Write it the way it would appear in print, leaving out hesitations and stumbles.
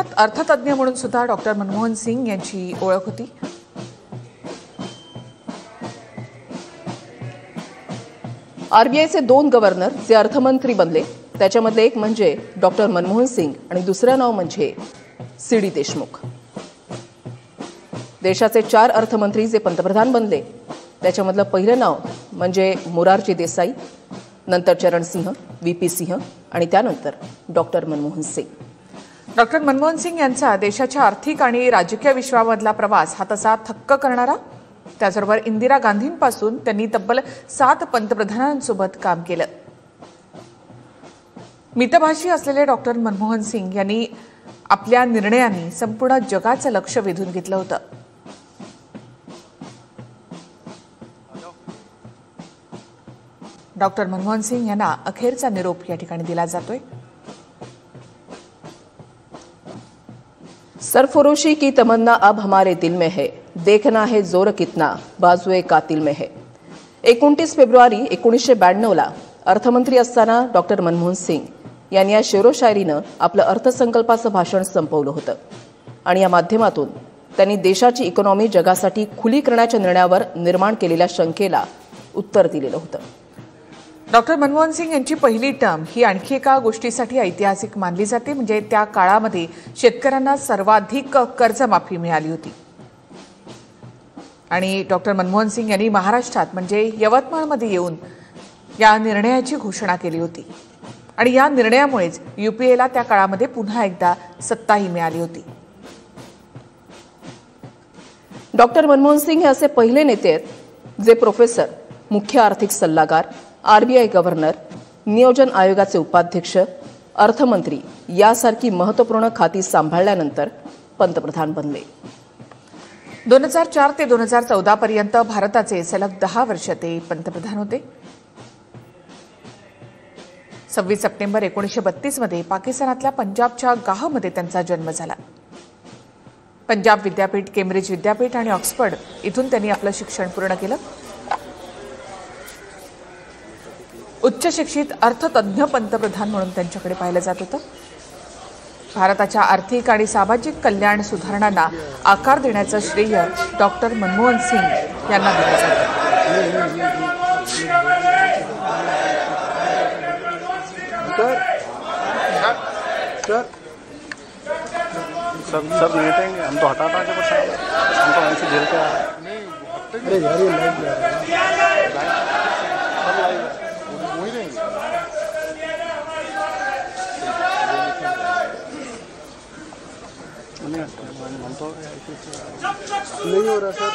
प्रख्यात अर्थतज्ञ म्हणून सुद्धा डॉक्टर मनमोहन सिंग यांची ओळख होती. आरबीआयचे 2 गव्हर्नर जे अर्थमंत्री बनले त्याच्यामधले एक म्हणजे डॉक्टर मनमोहन सिंग आणि दुसरं नाव म्हणजे सी.डी. देशमुख. देशाचे 4 अर्थमंत्री जे पंतप्रधान बनले त्याच्यामधलं पहिलं नाव म्हणजे मोरारजी देसाई, नंतर चरण सिंह, व्ही.पी. सिंह आणि त्यानंतर डॉक्टर मनमोहन सिंग. डॉक्टर मनमोहन सिंग यांचा देशाच्या आर्थिक आणि राजकीय विश्वामधला प्रवास हा तसा थक्क करणारा. त्याचबरोबर इंदिरा गांधींपासून त्यांनी तब्बल 7 पंतप्रधानांसोबत काम केलं. मितभाषी असलेले डॉक्टर मनमोहन सिंग यांनी आपल्या निर्णयांनी संपूर्ण जगाचं लक्ष वेधून घेतलं होतं. डॉक्टर मनमोहन सिंग यांना अखेरचा निरोप या ठिकाणी दिला जातोय. सरफरोशी की तमन्ना अब हमारे दिल में है, देखना है जोर कितना बाजुए कातिल में है. 29 फेब्रुवारी 1992ला अर्थमंत्री असताना डॉक्टर मनमोहन सिंग यांनी या शेरोशायरीनं आपलं अर्थसंकल्पाचं भाषण संपवलं होतं आणि या माध्यमातून त्यांनी देशाची इकॉनॉमी जगासाठी खुली करण्याच्या निर्णयावर निर्माण केलेल्या शंकेला उत्तर दिलेलं होतं. डॉक्टर मनमोहन सिंग यांची पहिली टर्म ही आणखी एका गोष्टीसाठी ऐतिहासिक मानली जाते. म्हणजे त्या काळामध्ये शेतकऱ्यांना सर्वाधिक कर्जमाफी मिळाली होती आणि डॉक्टर मनमोहन सिंग यांनी महाराष्ट्रात म्हणजे यवतमाळमध्ये येऊन या निर्णयाची घोषणा केली होती आणि या निर्णयामुळेच यूपीएला त्या काळामध्ये पुन्हा एकदा सत्ताही मिळाली होती. डॉक्टर मनमोहन सिंग हे असे पहिले नेते आहेत जे प्रोफेसर, मुख्य आर्थिक सल्लागार, आरबीआय गव्हर्नर, नियोजन आयोगाचे उपाध्यक्ष, अर्थमंत्री यासारखी महत्त्वपूर्ण खाती सांभाळल्यानंतर पंतप्रधान बनले. 2004 ते 2014 पर्यंत भारताचे सलग 10 वर्ष ते पंतप्रधान होते. 26 सप्टेंबर 1932 मध्ये पाकिस्तानातल्या पंजाबच्या गाहमध्ये त्यांचा जन्म झाला. पंजाब विद्यापीठ, केम्ब्रिज विद्यापीठ आणि ऑक्सफर्ड इथून त्यांनी आपलं शिक्षण पूर्ण केलं. उच्च शिक्षित अर्थतज्ञ पंतप्रधान म्हणून त्यांच्याकडे पाहिलं जात होतं. भारताच्या आर्थिक आणि सामाजिक कल्याण सुधारणांना आकार देण्याचं श्रेय डॉक्टर मनमोहन सिंग यांना दिलं जातं. सब मीटिंग हम तो हटा के बस हम तो ऐसे झेलते आ रहे हैं. अरे यार ये लाइव नहीं हो रहा सर.